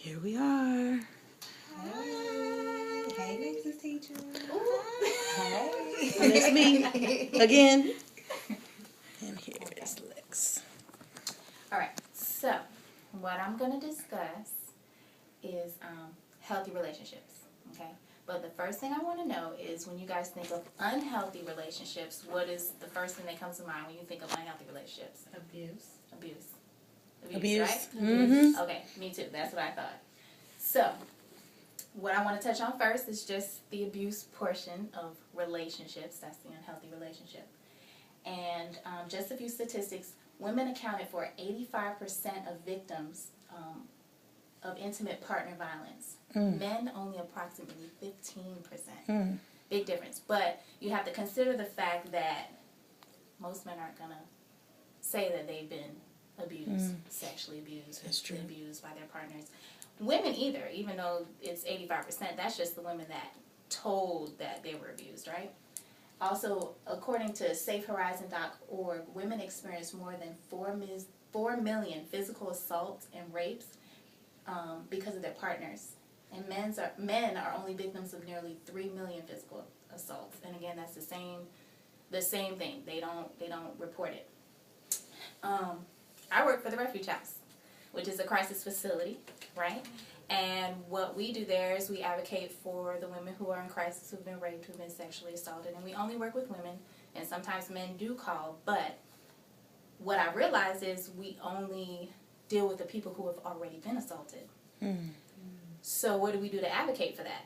Here we are. Hey, hey, Lexus teacher. Hey. And it's me again. And here is Lex. All right, so what I'm going to discuss is healthy relationships, okay? But the first thing I want to know is when you guys think of unhealthy relationships, what is the first thing that comes to mind when you think of unhealthy relationships? Abuse, right? Mm-hmm. Okay, me too. That's what I thought. So, what I want to touch on first is just the abuse portion of relationships. That's the unhealthy relationship. And just a few statistics. Women accounted for 85% of victims of intimate partner violence. Men only approximately 15%. Big difference. But you have to consider the fact that most men aren't going to say that they've been abused, sexually abused, physically abused by their partners. Women either, even though it's 85%, that's just the women that told that they were abused, right? Also, according to SafeHorizon.org, women experience more than 4 million physical assaults and rapes because of their partners. And men are only victims of nearly 3 million physical assaults. And again, that's the same thing. They don't report it. I work for the Refuge House, which is a crisis facility, right? And what we do there is we advocate for the women who are in crisis, who've been raped, who've been sexually assaulted, and we only work with women, and sometimes men do call, but what I realize is we only deal with the people who have already been assaulted. So what do we do to advocate for that?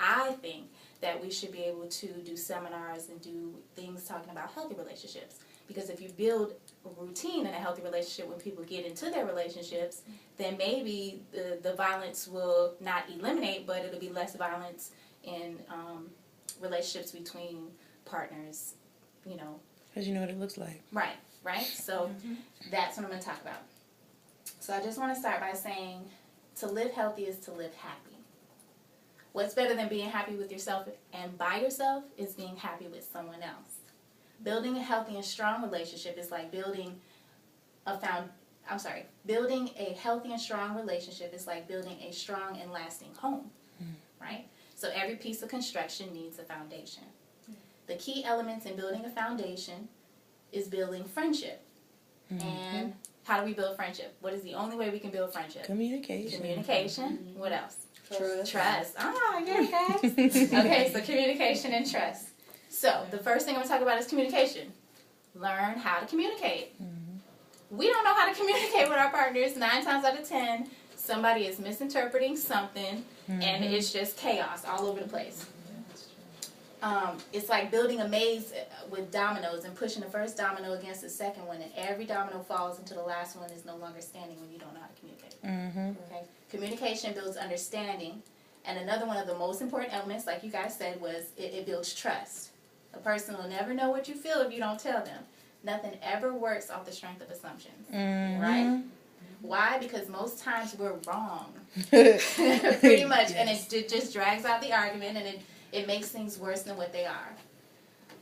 I think that we should be able to do seminars and do things talking about healthy relationships. Because if you build a routine in a healthy relationship when people get into their relationships, then maybe the violence will not eliminate, but it'll be less violence in relationships between partners, you know. Because you know what it looks like. Right? So that's what I'm going to talk about. So I just want to start by saying to live healthy is to live happy. What's better than being happy with yourself and by yourself is being happy with someone else. Building a healthy and strong relationship is like building a healthy and strong relationship is like building a strong and lasting home, right? So every piece of construction needs a foundation. The key elements in building a foundation is building friendship. And how do we build friendship? What is the only way we can build friendship? Communication. What else? Trust. Ah, yeah, guys. Okay, so communication and trust. So the first thing I'm going to talk about is communication. Learn how to communicate. We don't know how to communicate with our partners. 9 times out of 10, somebody is misinterpreting something, and it's just chaos all over the place. It's like building a maze with dominoes and pushing the first domino against the second one, and every domino falls until the last one is no longer standing when you don't know how to communicate. Okay? Communication builds understanding, and another one of the most important elements, like you guys said, was it builds trust. A person will never know what you feel if you don't tell them. Nothing ever works off the strength of assumptions, right? Why? Because most times we're wrong, pretty much, and it just drags out the argument, and it makes things worse than what they are.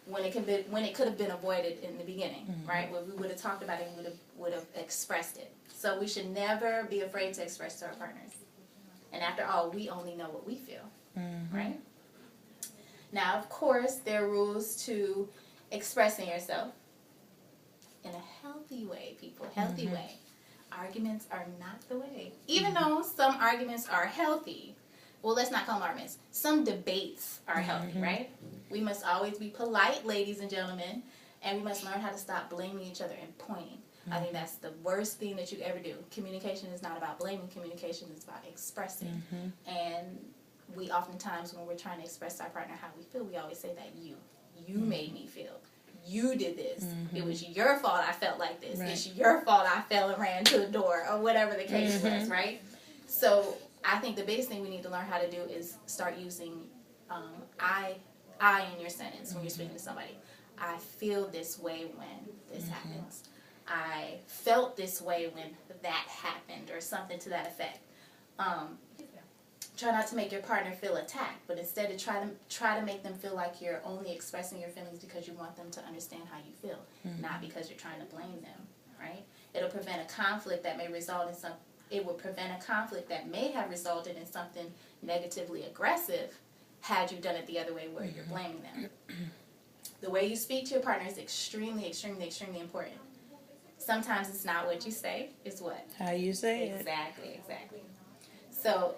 When it could have been avoided in the beginning, right? When we would have talked about it, we would have expressed it. So we should never be afraid to express to our partners. And after all, we only know what we feel, right? Now, of course, there are rules to expressing yourself in a healthy way, people. Healthy way. Arguments are not the way. Even though some arguments are healthy. Well, let's not call them arguments. Some debates are healthy, right? We must always be polite, ladies and gentlemen, and we must learn how to stop blaming each other and pointing. I think that's the worst thing that you ever do. Communication is not about blaming. Communication is about expressing. And we oftentimes, when we're trying to express to our partner how we feel, we always say that you made me feel. You did this. It was your fault I felt like this. Right. It's your fault I fell and ran to the door, or whatever the case was, right? So I think the biggest thing we need to learn how to do is start using I in your sentence when you're speaking to somebody. I feel this way when this happens. I felt this way when that happened, or something to that effect. Try not to make your partner feel attacked, but instead to try to make them feel like you're only expressing your feelings because you want them to understand how you feel, not because you're trying to blame them, right? It'll prevent a conflict that may result in some it would prevent a conflict that may have resulted in something negatively aggressive had you done it the other way where you're blaming them. The way you speak to your partner is extremely, extremely, extremely important. Sometimes it's not what you say, it's what? How you say it. Exactly. So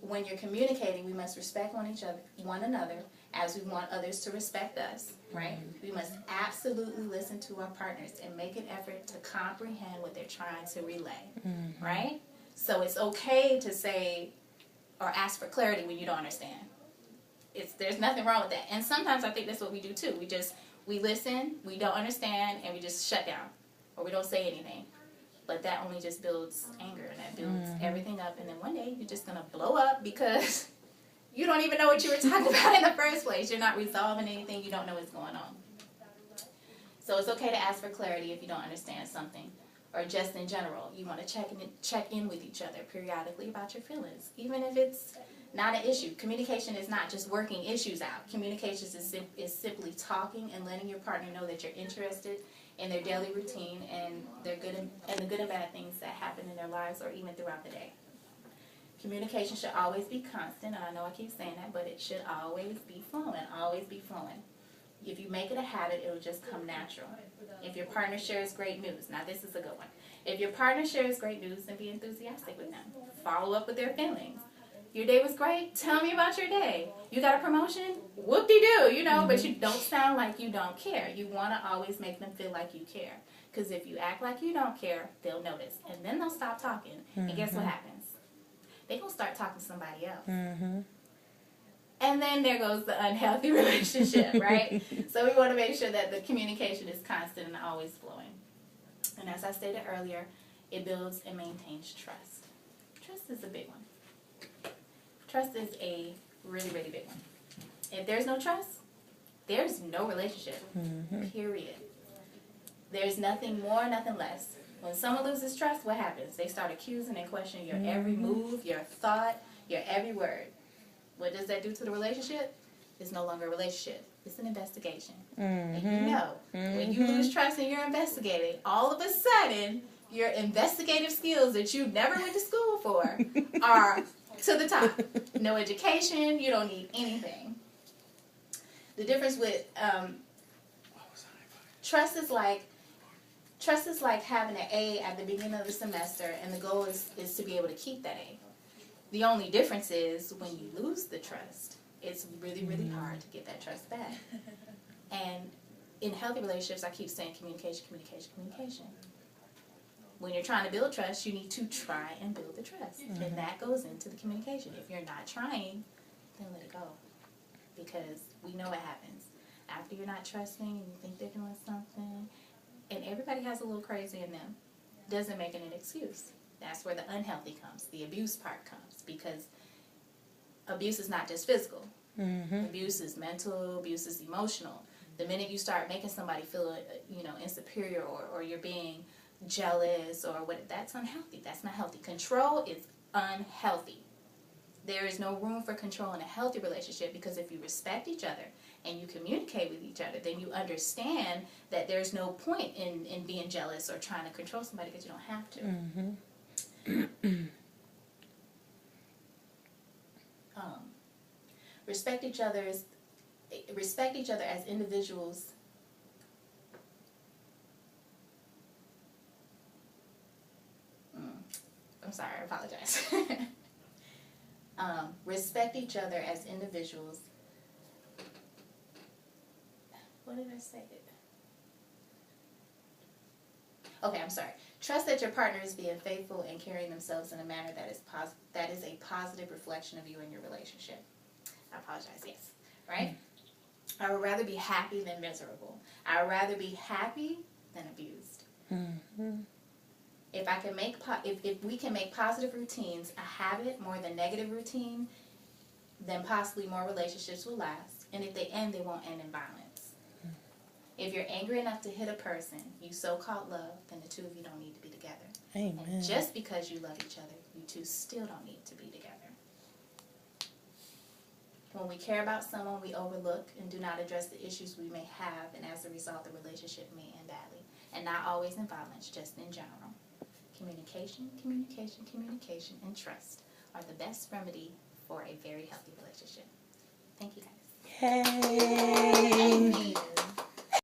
when you're communicating, we must respect one another, as we want others to respect us, right? We must absolutely listen to our partners and make an effort to comprehend what they're trying to relay, right? So it's okay to say or ask for clarity when you don't understand. There's nothing wrong with that. And sometimes I think that's what we do too. We listen, we don't understand, and we just shut down, or we don't say anything. But that only just builds anger, and that builds everything up, and then one day you're just gonna blow up because you don't even know what you were talking about in the first place. You're not resolving anything. You don't know what's going on. So it's okay to ask for clarity if you don't understand something, or just in general. You want to check in with each other periodically about your feelings, even if it's not an issue. Communication is not just working issues out. Communication is simply talking and letting your partner know that you're interested in their daily routine and the good and bad things that happen in their lives or even throughout the day. Communication should always be constant, and I know I keep saying that, but it should always be flowing, always be flowing. If you make it a habit, it will just come natural. If your partner shares great news, now this is a good one. If your partner shares great news, then be enthusiastic with them. Follow up with their feelings. Your day was great? Tell me about your day. You got a promotion? Whoop-de-doo, but you don't sound like you don't care. You want to always make them feel like you care. Because if you act like you don't care, they'll notice. And then they'll stop talking. And guess what happens? They're going to start talking to somebody else. And then there goes the unhealthy relationship, right? So we want to make sure that the communication is constant and always flowing. And as I stated earlier, it builds and maintains trust. Trust is a big one. Trust is a really, really big one. If there's no trust, there's no relationship, period. There's nothing more, nothing less. When someone loses trust, what happens? They start accusing and questioning your every move, your thought, your every word. What does that do to the relationship? It's no longer a relationship. It's an investigation. And you know, when you lose trust and you're investigating, all of a sudden, your investigative skills that you never went to school for are to the top. No education, you don't need anything. The difference with trust is like having an A at the beginning of the semester, and the goal is to be able to keep that A. The only difference is when you lose the trust, it's really, really hard to get that trust back. And in healthy relationships, I keep saying communication, communication, communication. When you're trying to build trust, you need to try and build the trust. And that goes into the communication. If you're not trying, then let it go. Because we know what happens. After you're not trusting and you think they're doing something, and everybody has a little crazy in them, doesn't make it an excuse. That's where the unhealthy comes. The abuse part comes. Because abuse is not just physical. Abuse is mental, abuse is emotional. The minute you start making somebody feel, insecure or you're being jealous or what, that's unhealthy. That's not healthy. Control is unhealthy. There is no room for control in a healthy relationship, because if you respect each other and you communicate with each other, then you understand that there's no point in being jealous or trying to control somebody, because you don't have to. Respect each other as individuals. I'm sorry, I apologize. Respect each other as individuals. What did I say? Okay, I'm sorry. Trust that your partner is being faithful and carrying themselves in a manner that is a positive reflection of you and your relationship. I apologize, yes. Right? I would rather be happy than miserable. I would rather be happy than abused. If we can make positive routines a habit more than negative routine, then possibly more relationships will last. And if they end, they won't end in violence. If you're angry enough to hit a person you so-called love, then the two of you don't need to be together. Amen. And just because you love each other, you two still don't need to be together. When we care about someone, we overlook and do not address the issues we may have, and as a result, the relationship may end badly. And not always in violence, just in general. Communication, communication, communication, and trust are the best remedy for a very healthy relationship. Thank you, guys. Hey. Thank you.